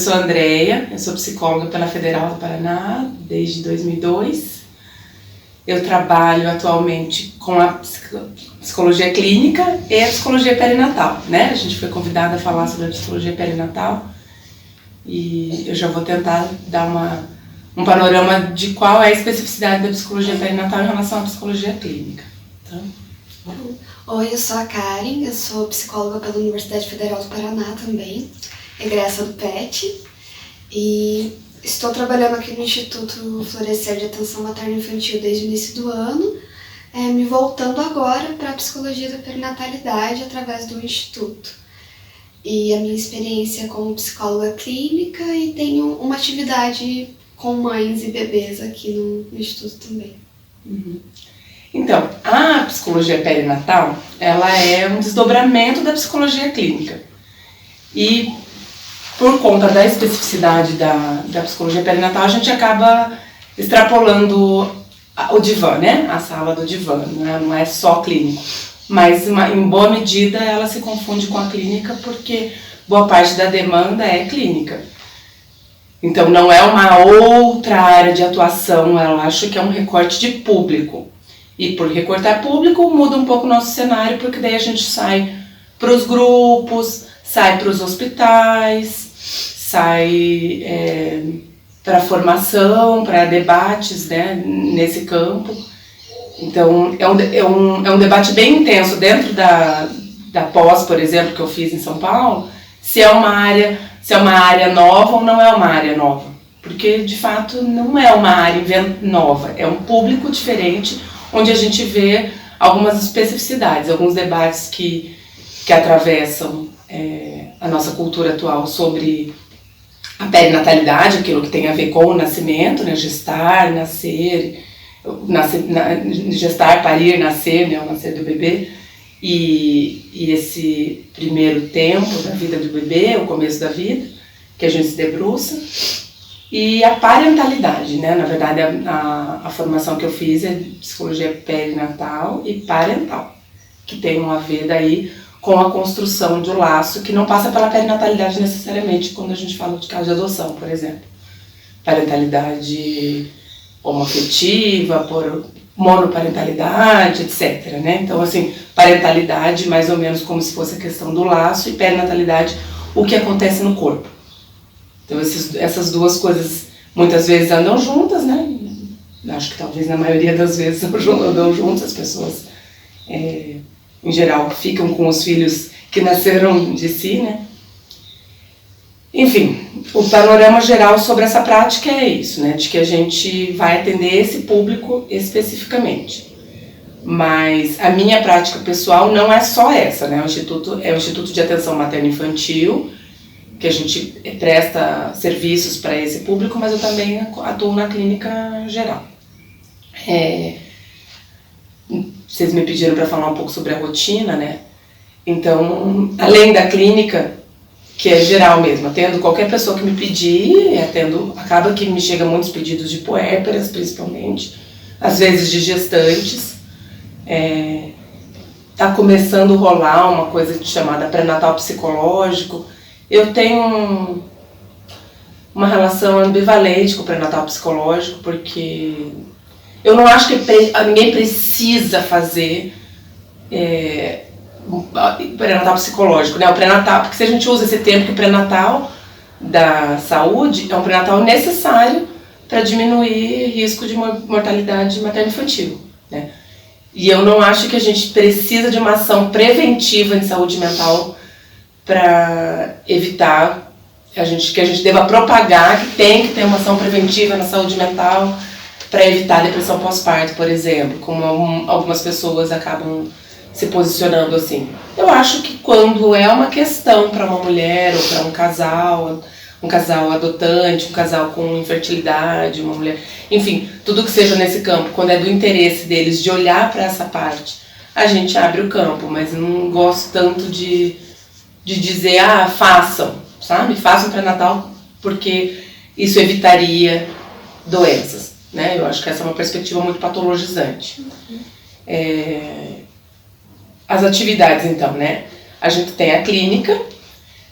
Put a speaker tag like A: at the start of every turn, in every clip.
A: sou a Andréia, eu sou psicóloga pela Federal do Paraná desde 2002. Eu trabalho atualmente com a psicologia clínica e a psicologia perinatal, né? A gente foi convidada a falar sobre a psicologia perinatal e eu já vou tentar dar um panorama de qual é a especificidade da psicologia perinatal em relação à psicologia clínica. Tá?
B: Oi, eu sou a Karen, eu sou psicóloga pela Universidade Federal do Paraná também, egressa do PET, e estou trabalhando aqui no Instituto Florescer de Atenção Materno-Infantil desde o início do ano, me voltando agora para a psicologia da perinatalidade através do Instituto. E a minha experiência como psicóloga clínica e tenho uma atividade com mães e bebês aqui no Instituto também.
A: Uhum. Então, a psicologia perinatal, ela é um desdobramento da psicologia clínica. E por conta da especificidade da psicologia perinatal, a gente acaba extrapolando o divã, né? A sala do divã, não é só clínico. Mas, em boa medida, ela se confunde com a clínica porque boa parte da demanda é clínica. Então, não é uma outra área de atuação, eu acho que é um recorte de público. E por recortar público, muda um pouco o nosso cenário, porque daí a gente sai para os grupos, sai para os hospitais, sai para formação, para debates, né, nesse campo. Então, é um debate bem intenso dentro da pós, por exemplo, que eu fiz em São Paulo, se é uma área nova ou não é uma área nova. Porque, de fato, não é uma área nova, é um público diferente, onde a gente vê algumas especificidades, alguns debates que atravessam a nossa cultura atual sobre a perinatalidade, aquilo que tem a ver com o nascimento, né, gestar, nascer, gestar, parir, nascer, né, o nascer do bebê, e esse primeiro tempo da vida do bebê, o começo da vida, que a gente se debruça. E a parentalidade, né? Na verdade, a formação que eu fiz é psicologia perinatal e parental, que tem a ver daí com a construção de um laço que não passa pela perinatalidade necessariamente quando a gente fala de caso de adoção, por exemplo. Parentalidade homoafetiva, monoparentalidade, etc. Né? Então, assim, parentalidade mais ou menos como se fosse a questão do laço e perinatalidade, o que acontece no corpo. Então, essas duas coisas muitas vezes andam juntas, né? Acho que talvez na maioria das vezes andam juntas, as pessoas, em geral, ficam com os filhos que nasceram de si, né? Enfim, o panorama geral sobre essa prática é isso, né? De que a gente vai atender esse público especificamente. Mas a minha prática pessoal não é só essa, né? O Instituto é o Instituto de Atenção Materno-Infantil, que a gente presta serviços para esse público, mas eu também atuo na clínica geral. Vocês me pediram para falar um pouco sobre a rotina, né? Então, além da clínica, que é geral mesmo, atendo qualquer pessoa que me pedir, acaba que me chegam muitos pedidos de puérperas, principalmente, às vezes de gestantes. Tá começando a rolar uma coisa chamada pré-natal psicológico. Eu tenho uma relação ambivalente com o pré-natal psicológico, porque eu não acho que ninguém precisa fazer pré-natal psicológico, né? O pré-natal, porque se a gente usa esse termo que o pré-natal da saúde é um pré-natal necessário para diminuir risco de mortalidade materno-infantil, né? E eu não acho que a gente precisa de uma ação preventiva em saúde mental para evitar que a gente deva propagar que tem que ter uma ação preventiva na saúde mental para evitar depressão pós-parto, por exemplo, como algumas pessoas acabam se posicionando assim. Eu acho que quando é uma questão para uma mulher ou para um casal adotante, um casal com infertilidade, uma mulher, enfim, tudo que seja nesse campo, quando é do interesse deles de olhar para essa parte, a gente abre o campo, mas não gosto tanto de dizer, façam, sabe? Façam pré-natal, porque isso evitaria doenças, né? Eu acho que essa é uma perspectiva muito patologizante. As atividades, então, né? A gente tem a clínica,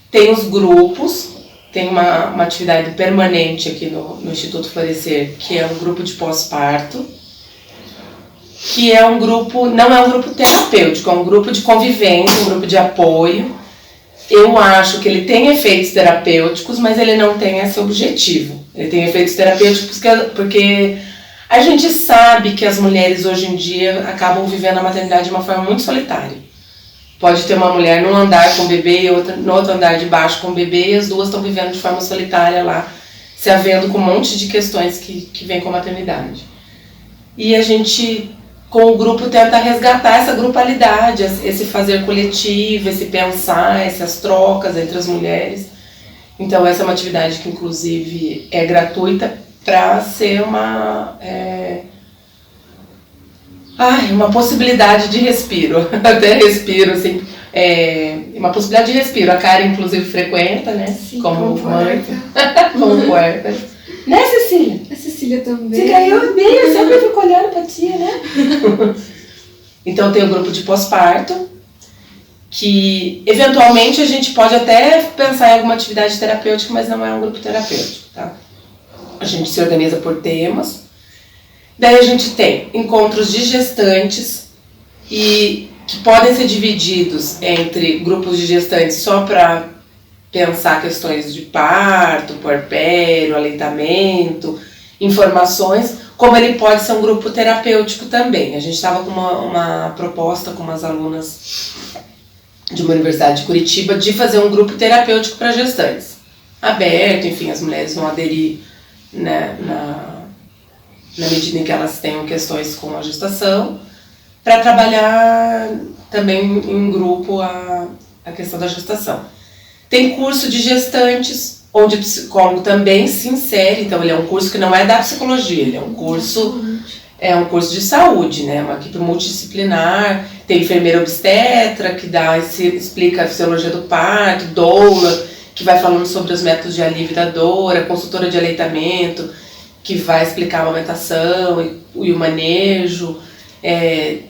A: tem os grupos, tem uma atividade permanente aqui no Instituto Florescer, que é um grupo de pós-parto, que é um grupo, não é um grupo terapêutico, é um grupo de convivência, um grupo de apoio. Eu acho que ele tem efeitos terapêuticos, mas ele não tem esse objetivo. Ele tem efeitos terapêuticos porque a gente sabe que as mulheres hoje em dia acabam vivendo a maternidade de uma forma muito solitária. Pode ter uma mulher num andar com o bebê e outra no outro andar de baixo com o bebê, e as duas estão vivendo de forma solitária lá, se havendo com um monte de questões que vêm com a maternidade. E a gente, com o grupo, tenta resgatar essa grupalidade, esse fazer coletivo, esse pensar, essas trocas entre as mulheres. Então essa é uma atividade que inclusive é gratuita para ser uma possibilidade de respiro, até respiro, assim, uma possibilidade de respiro. A Karen, inclusive, frequenta, né?
B: Sim,
A: como mãe, como puerta. Né, Cecília?
B: A Cecília também.
A: Você ganhou bem, eu sempre fico olhando pra tia, né? Então tem o grupo de pós-parto, que eventualmente a gente pode até pensar em alguma atividade terapêutica, mas não é um grupo terapêutico, tá? A gente se organiza por temas. Daí a gente tem encontros de gestantes, e que podem ser divididos entre grupos de gestantes só para pensar questões de parto, puerpério, aleitamento, informações, como ele pode ser um grupo terapêutico também. A gente estava com uma proposta com umas alunas de uma universidade de Curitiba de fazer um grupo terapêutico para gestantes. Aberto, enfim, as mulheres vão aderir, né, na medida em que elas tenham questões com a gestação, para trabalhar também em grupo a questão da gestação. Tem curso de gestantes, onde o psicólogo também se insere, então ele é um curso que não é da psicologia, ele é um curso de saúde, né? Uma equipe multidisciplinar, tem enfermeira obstetra, que explica a fisiologia do parto, doula, que vai falando sobre os métodos de alívio da dor, a consultora de aleitamento, que vai explicar a amamentação e o manejo.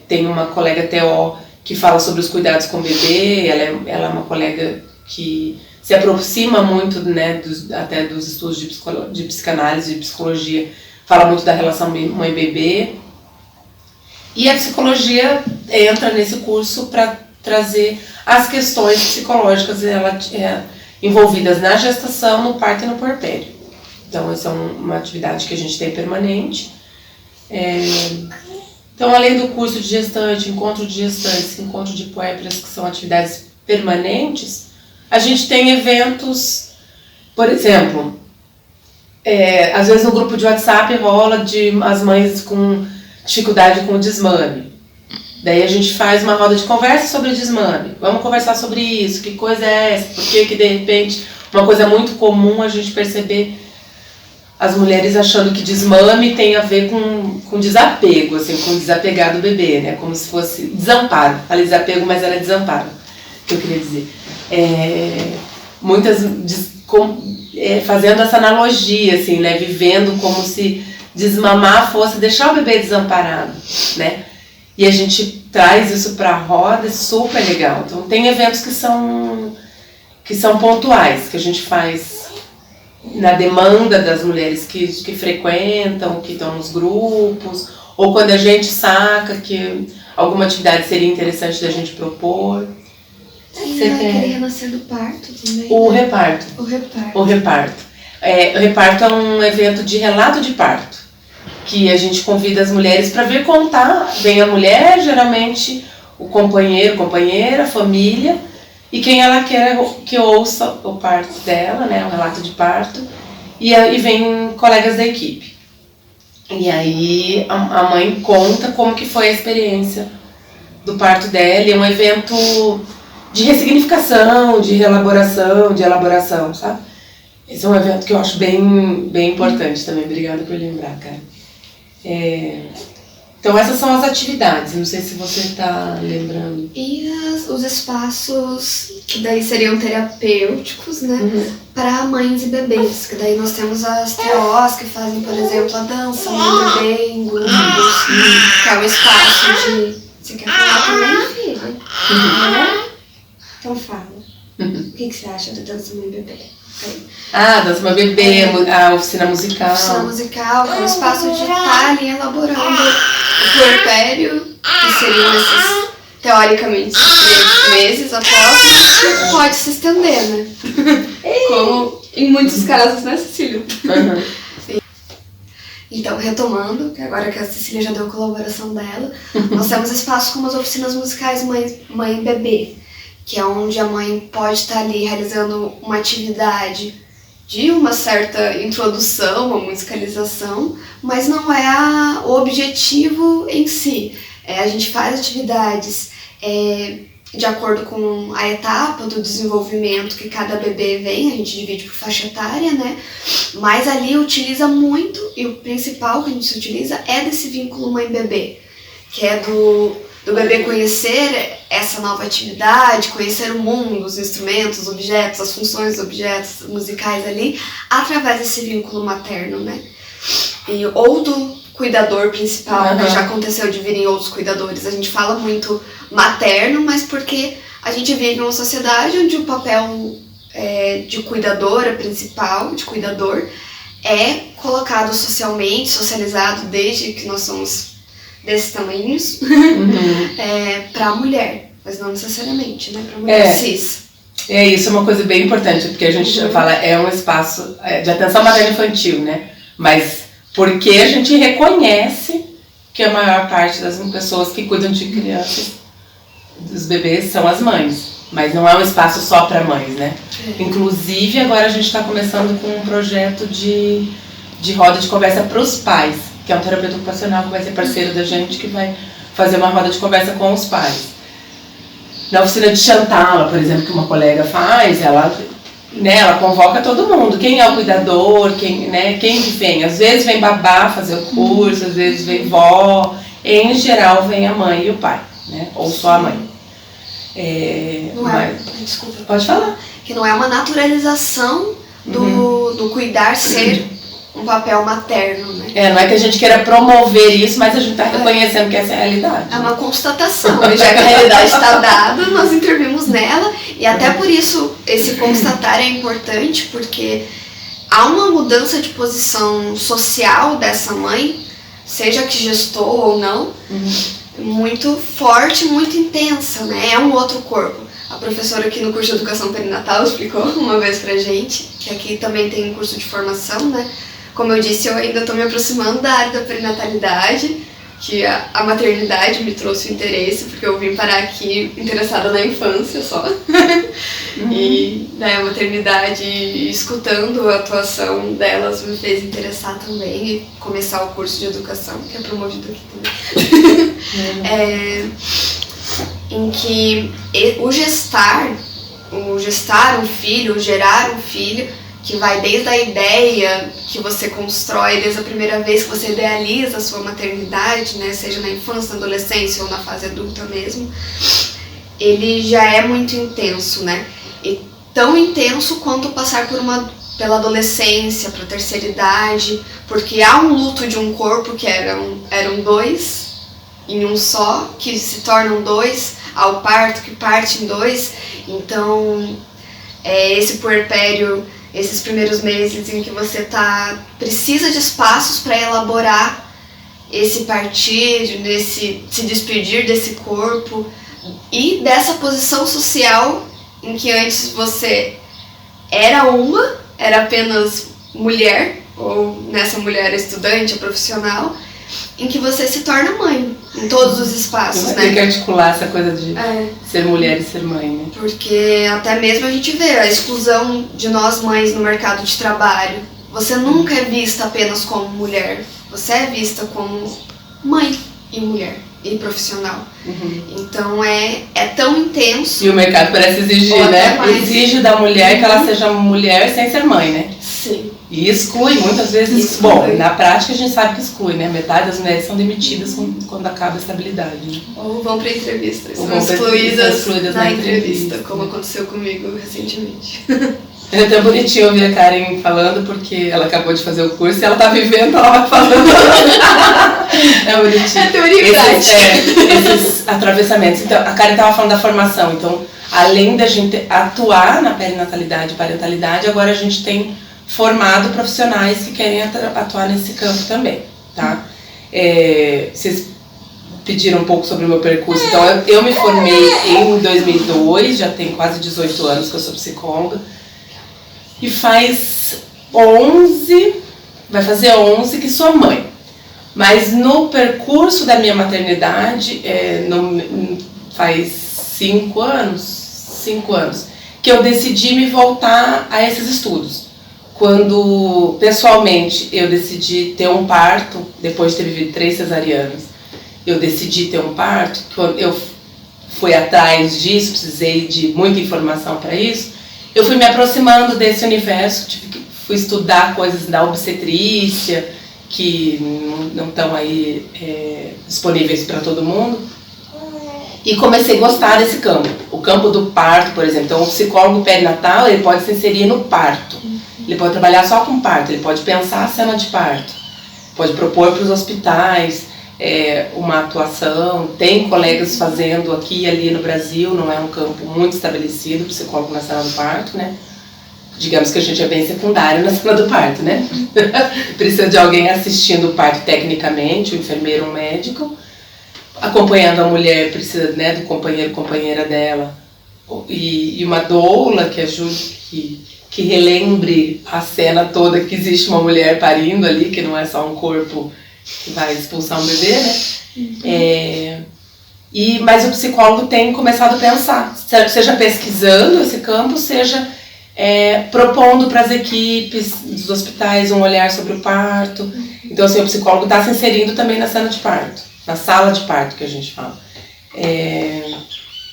A: Tem uma colega TO que fala sobre os cuidados com o bebê, ela é uma colega que se aproxima muito, né, até dos estudos de psicanálise, de psicologia, fala muito da relação mãe-bebê. E a psicologia entra nesse curso para trazer as questões psicológicas envolvidas na gestação, no parto e no puerpério. Então essa é uma atividade que a gente tem permanente. Então, além do curso de gestante, encontro de gestantes, encontro de puérperas, que são atividades permanentes, a gente tem eventos, por exemplo, às vezes no grupo de WhatsApp rola de as mães com dificuldade com o desmame. Daí a gente faz uma roda de conversa sobre o desmame. Vamos conversar sobre isso, que coisa é essa, por que de repente, uma coisa muito comum a gente perceber as mulheres achando que desmame tem a ver com desapego, assim, com desapegar do bebê, né? Como se fosse desamparo. Falei desapego, mas era desamparo, que eu queria dizer. Muitas fazendo essa analogia, assim, né? Vivendo como se desmamar fosse deixar o bebê desamparado, né? E a gente traz isso para a roda, é super legal. Então tem eventos que são pontuais, que a gente faz na demanda das mulheres que frequentam, que estão nos grupos, ou quando a gente saca que alguma atividade seria interessante da gente propor.
B: Tem aquele renascer do parto também.
A: O reparto. O reparto é um evento de relato de parto, que a gente convida as mulheres para vir contar. Vem a mulher, geralmente o companheiro, companheira, a família, e quem ela quer que ouça o parto dela, né, o relato de parto, e aí vem colegas da equipe. E aí a mãe conta como que foi a experiência do parto dela, e é um evento de ressignificação, de reelaboração, de elaboração, sabe? Esse é um evento que eu acho bem, bem importante também. Obrigada por lembrar, cara. Então essas são as atividades, não sei se você está lembrando.
B: E os espaços que daí seriam terapêuticos, né, para mães e bebês, que daí nós temos as TOs que fazem, por exemplo, a dança mãe e bebê em grupos, que é um espaço de... Você quer falar também, filha? Então fala. O que você acha da dança mãe e bebê?
A: Ah, Dança Uma Bebê, a oficina musical.
B: Oficina musical, que é um espaço de estar ali elaborando o puerpério, que seriam esses, teoricamente, 3 meses após, que pode se estender, né? Como em muitos casos, né, Cecília? Então, retomando, que agora que a Cecília já deu a colaboração dela, nós temos espaços como as oficinas musicais mãe e bebê, que é onde a mãe pode estar ali realizando uma atividade de uma certa introdução à musicalização, mas não é o objetivo em si. A gente faz atividades de acordo com a etapa do desenvolvimento que cada bebê vem, a gente divide por faixa etária, né? Mas ali utiliza muito, e o principal que a gente utiliza é desse vínculo mãe-bebê, que é do bebê conhecer essa nova atividade, conhecer o mundo, os instrumentos, os objetos, as funções dos objetos musicais ali, através desse vínculo materno, né? Ou do cuidador principal, né? Já aconteceu de virem outros cuidadores. A gente fala muito materno, mas porque a gente vive numa sociedade onde o papel de cuidadora principal, de cuidador, é colocado socialmente, socializado desde que nós somos desses tamanhos, para a mulher, mas não necessariamente, né? Para a mulher cis.
A: Isso é uma coisa bem importante, porque a gente fala, é um espaço de atenção materno-infantil, né? Mas porque a gente reconhece que a maior parte das pessoas que cuidam de crianças, dos bebês, são as mães. Mas não é um espaço só para mães, né? Inclusive, agora a gente está começando com um projeto de roda de conversa para os pais, que é um terapeuta ocupacional que vai ser parceiro da gente, que vai fazer uma roda de conversa com os pais. Na oficina de Chantala, por exemplo, que uma colega faz, ela convoca todo mundo. Quem é o cuidador, quem que vem. Às vezes vem babá fazer o curso, às vezes vem vó. Em geral, vem a mãe e o pai, né? Ou só a mãe.
B: Desculpa.
A: Pode falar.
B: Que não é uma naturalização do cuidar ser um papel materno, né?
A: Não é que a gente queira promover isso, mas a gente está reconhecendo que essa é a realidade.
B: É uma constatação, já que a realidade está dada, nós intervimos nela, e até por isso esse constatar é importante, porque há uma mudança de posição social dessa mãe, seja que gestou ou não, muito forte, muito intensa, né? É um outro corpo. A professora aqui no curso de Educação Perinatal explicou uma vez pra gente, que aqui também tem um curso de formação, né? Como eu disse, eu ainda estou me aproximando da área da perinatalidade, que a maternidade me trouxe o interesse, porque eu vim parar aqui interessada na infância só. E a maternidade, escutando a atuação delas, me fez interessar também e começar o curso de educação, que é promovido aqui também. Em que o gestar um filho, o gerar um filho, que vai desde a ideia que você constrói, desde a primeira vez que você idealiza a sua maternidade, né, seja na infância, na adolescência ou na fase adulta mesmo, ele já é muito intenso, né? E tão intenso quanto passar pela adolescência, para a terceira idade, porque há um luto de um corpo que eram 2 em um só, que se tornam 2, ao parto que parte em 2, então esse puerpério, esses primeiros meses em que você precisa de espaços para elaborar esse partir, se despedir desse corpo e dessa posição social em que antes você era apenas mulher, ou nessa mulher estudante, a profissional, em que você se torna mãe, em todos os espaços, né?
A: Tem que articular essa coisa de ser mulher e ser mãe, né?
B: Porque até mesmo a gente vê a exclusão de nós mães no mercado de trabalho. Você nunca é vista apenas como mulher, você é vista como mãe e mulher e profissional. Então é tão intenso.
A: E o mercado parece exigir, né? Exige da mulher que ela seja mulher sem ser mãe, né?
B: Sim.
A: E exclui, muitas vezes, bom, na prática a gente sabe que exclui, né? Metade das mulheres são demitidas quando acaba a estabilidade, né?
B: Ou vão para entrevista, são excluídas na entrevista, como aconteceu comigo recentemente.
A: É até bonitinho ouvir a Karen falando, porque ela acabou de fazer o curso e ela tá vivendo, ela vai falando. É bonitinho.
B: É teoria e prática.
A: Esses atravessamentos. Então, a Karen tava falando da formação, então além da gente atuar na perinatalidade e parentalidade, agora a gente tem formado profissionais que querem atuar nesse campo também, tá? Vocês pediram um pouco sobre o meu percurso, então eu me formei em 2002, já tem quase 18 anos que eu sou psicóloga, e vai fazer 11 que sou mãe. Mas no percurso da minha maternidade, faz 5 anos, que eu decidi me voltar a esses estudos. Quando, pessoalmente, eu decidi ter um parto, depois de ter vivido 3 cesarianas, eu decidi ter um parto, eu fui atrás disso, precisei de muita informação para isso, eu fui me aproximando desse universo, fui estudar coisas da obstetrícia, que não estão aí disponíveis para todo mundo, e comecei a gostar desse campo, o campo do parto, por exemplo. Então, o psicólogo perinatal, ele pode se inserir no parto, ele pode trabalhar só com parto, ele pode pensar a cena de parto, pode propor para os hospitais uma atuação. Tem colegas fazendo aqui e ali no Brasil, não é um campo muito estabelecido, o psicólogo na cena do parto, né? Digamos que a gente é bem secundário na cena do parto, né? Precisa de alguém assistindo o parto tecnicamente, um enfermeiro, um médico, acompanhando a mulher, precisa, né, do companheiro, companheira dela, e uma doula que ajude, que relembre a cena toda, que existe uma mulher parindo ali, que não é só um corpo que vai expulsar um bebê, né? Mas o psicólogo tem começado a pensar, seja pesquisando esse campo, seja propondo para as equipes dos hospitais um olhar sobre o parto. Então, assim, o psicólogo está se inserindo também na cena de parto, na sala de parto, que a gente fala.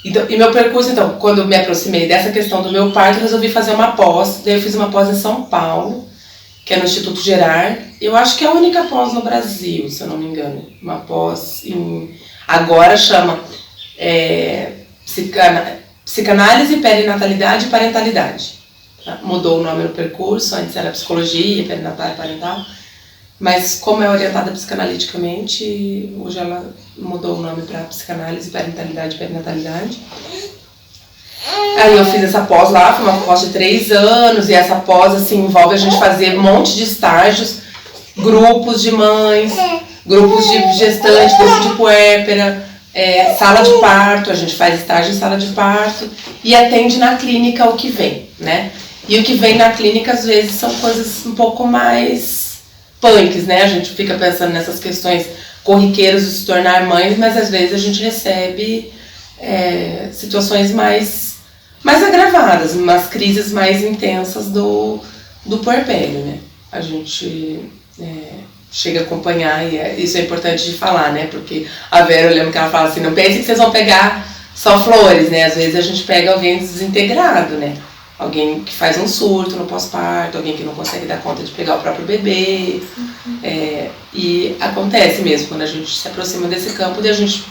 A: Então, e meu percurso, então, quando eu me aproximei dessa questão do meu parto, eu resolvi fazer uma pós. Daí eu fiz uma pós em São Paulo, que é no Instituto Gerard. Eu acho que é a única pós no Brasil, se eu não me engano. Uma pós agora chama Psicanálise, Perinatalidade e Parentalidade. Mudou o nome no percurso, antes era Psicologia, Perinatal e Parental. Mas como é orientada psicanaliticamente, hoje ela mudou o nome para Psicanálise, Parentalidade e Perinatalidade. Aí eu fiz essa pós lá, foi uma pós de 3 anos, e essa pós assim, envolve a gente fazer um monte de estágios, grupos de mães, grupos de gestantes, grupo de puérpera, sala de parto, a gente faz estágio em sala de parto e atende na clínica o que vem, né? E o que vem na clínica às vezes são coisas um pouco mais punks, né? A gente fica pensando nessas questões corriqueiras de se tornar mães, mas às vezes a gente recebe situações mais agravadas, umas crises mais intensas do puerpério, né? A gente chega a acompanhar, e isso é importante de falar, né? Porque a Vera, eu lembro que ela fala assim, não pense que vocês vão pegar só flores, né? Às vezes a gente pega alguém desintegrado, né? Alguém que faz um surto no pós-parto, alguém que não consegue dar conta de pegar o próprio bebê. E acontece mesmo, quando a gente se aproxima desse campo, de a gente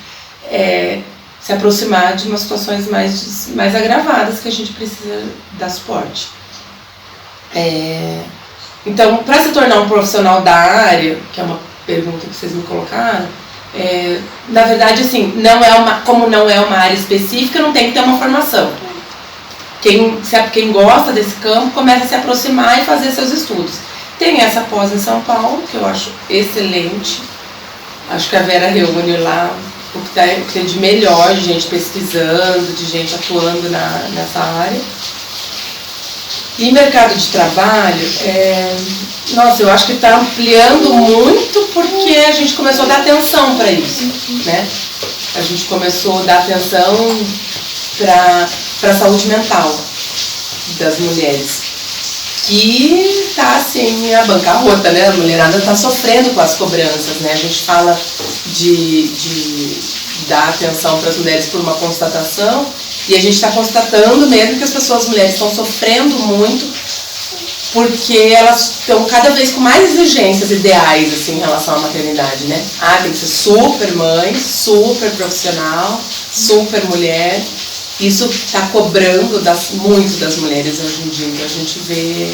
A: se aproximar de umas situações mais agravadas que a gente precisa dar suporte. Então, para se tornar um profissional da área, que é uma pergunta que vocês me colocaram, na verdade, assim, como não é uma área específica, não tem que ter uma formação. Quem gosta desse campo começa a se aproximar e fazer seus estudos. Tem essa pós em São Paulo, que eu acho excelente. Acho que a Vera reúne lá o que tem de melhor, de gente pesquisando, de gente atuando nessa área. E mercado de trabalho, eu acho que está ampliando muito porque a gente começou a dar atenção para isso, né? A gente começou a dar atenção para a saúde mental das mulheres. E está assim a bancarrota, né? A mulherada está sofrendo com as cobranças, né? A gente fala de dar atenção para as mulheres por uma constatação, e a gente está constatando mesmo que as mulheres estão sofrendo muito porque elas estão cada vez com mais exigências ideais assim, em relação à maternidade, né? Tem que ser super mãe, super profissional, super mulher. Isso está cobrando muito das mulheres hoje em dia. A gente vê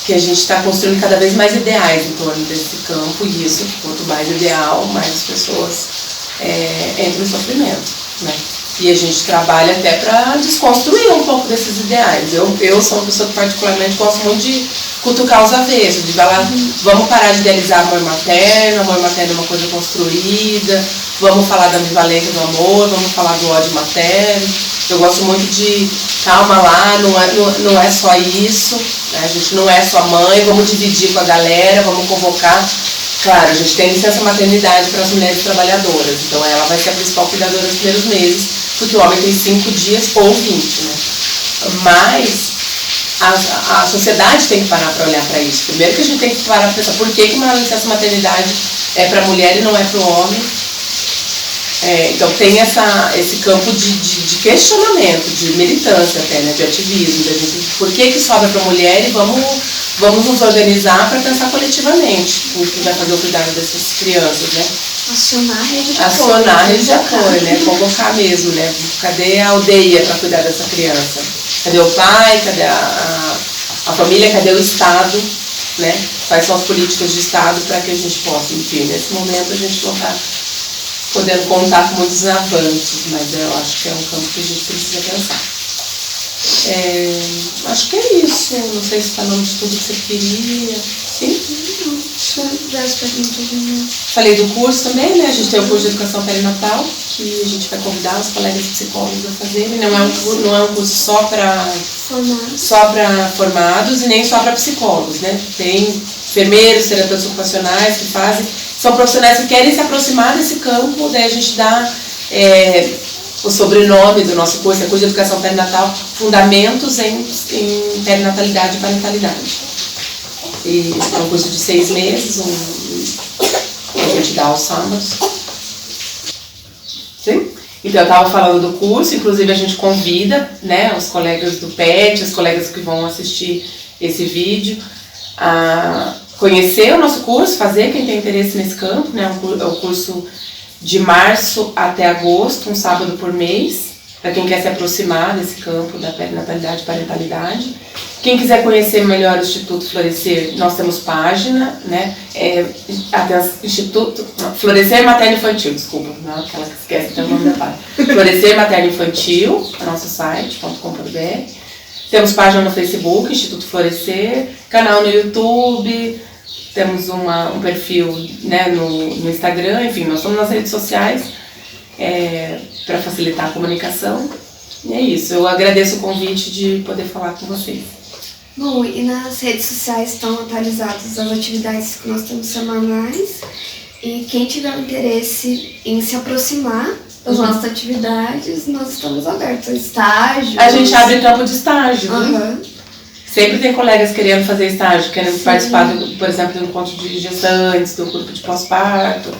A: que a gente está construindo cada vez mais ideais em torno desse campo, e isso, quanto mais ideal, mais as pessoas entram em sofrimento, né? E a gente trabalha até para desconstruir um pouco desses ideais. Eu sou uma pessoa que particularmente gosto muito de cutucar os avessos, de falar, vamos parar de idealizar amor materno é uma coisa construída, vamos falar da ambivalência do amor, vamos falar do ódio materno. Eu gosto muito de, calma lá, não é só isso, né? A gente não é só mãe, vamos dividir com a galera, vamos convocar. Claro, a gente tem licença maternidade para as mulheres trabalhadoras, então ela vai ser a principal cuidadora nos primeiros meses, porque o homem tem 5 dias ou 20, né? Mas a sociedade tem que parar para olhar para isso. Primeiro que a gente tem que parar para pensar por que uma licença maternidade é para a mulher e não é para o homem. Então tem esse campo de questionamento, de militância até, né, de ativismo, de gente, por que sobra para a mulher e vamos nos organizar para pensar coletivamente o que vai fazer o cuidado dessas crianças, né?
B: Acionar a rede de apoio.
A: Acionar a rede de apoio, né? Convocar mesmo, né? Cadê a aldeia para cuidar dessa criança? Cadê o pai? Cadê a família? Cadê o Estado? Né? Quais são as políticas de Estado para que a gente possa, enfim, nesse momento a gente não está podendo contar com muitos avanços, mas eu acho que é um campo que a gente precisa pensar. Acho que é isso. Não sei se falando de tudo que você queria. Sim? Falei do curso também, né? A gente tem o curso de educação perinatal, que a gente vai convidar os colegas psicólogos a fazerem. Não é um curso só para formados e nem só para psicólogos, né? Tem enfermeiros, terapeutas ocupacionais que fazem. São profissionais que querem se aproximar desse campo, daí a gente dá o sobrenome do nosso curso, é curso de educação perinatal, Fundamentos em Perinatalidade e Parentalidade. E é um curso de 6 meses, que a gente dá aos sábados. Sim? Então eu estava falando do curso, inclusive a gente convida, né, os colegas do PET, os colegas que vão assistir esse vídeo, a conhecer o nosso curso, fazer quem tem interesse nesse campo, né? É o curso de março até agosto, um sábado por mês, para quem quer se aproximar desse campo da perinatalidade e parentalidade. Quem quiser conhecer melhor o Instituto Florescer, nós temos página, né? Instituto Florescer Materno Infantil, desculpa, não é aquela que esquece até o nome da página. Florescer Materno Infantil, nosso site, .com.br. Temos página no Facebook, Instituto Florescer, canal no YouTube, temos um perfil, né, no Instagram, enfim, nós estamos nas redes sociais para facilitar a comunicação. E é isso, eu agradeço o convite de poder falar com vocês.
B: Bom, e nas redes sociais estão atualizadas as atividades que nós temos semanais, e quem tiver interesse em se aproximar das nossas atividades, nós estamos abertos a estágio.
A: A gente abre campo de estágio. Sempre tem colegas querendo fazer estágio, querendo participar, por exemplo, do encontro de gestantes, do grupo de pós-parto.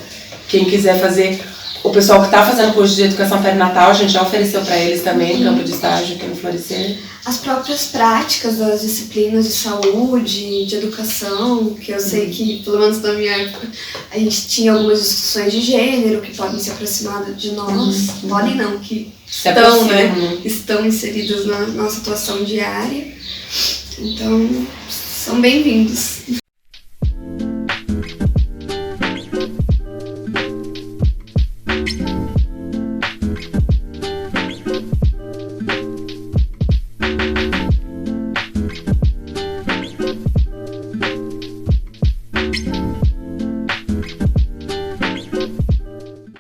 A: Quem quiser fazer, o pessoal que está fazendo curso de educação perinatal, a gente já ofereceu para eles também campo de estágio aqui no Florescer.
B: As próprias práticas das disciplinas de saúde, de educação, que eu sei que, pelo menos na minha época, a gente tinha algumas discussões de gênero que podem se aproximar de nós, podem não, que estão inseridas na nossa atuação diária. Então, são bem-vindos.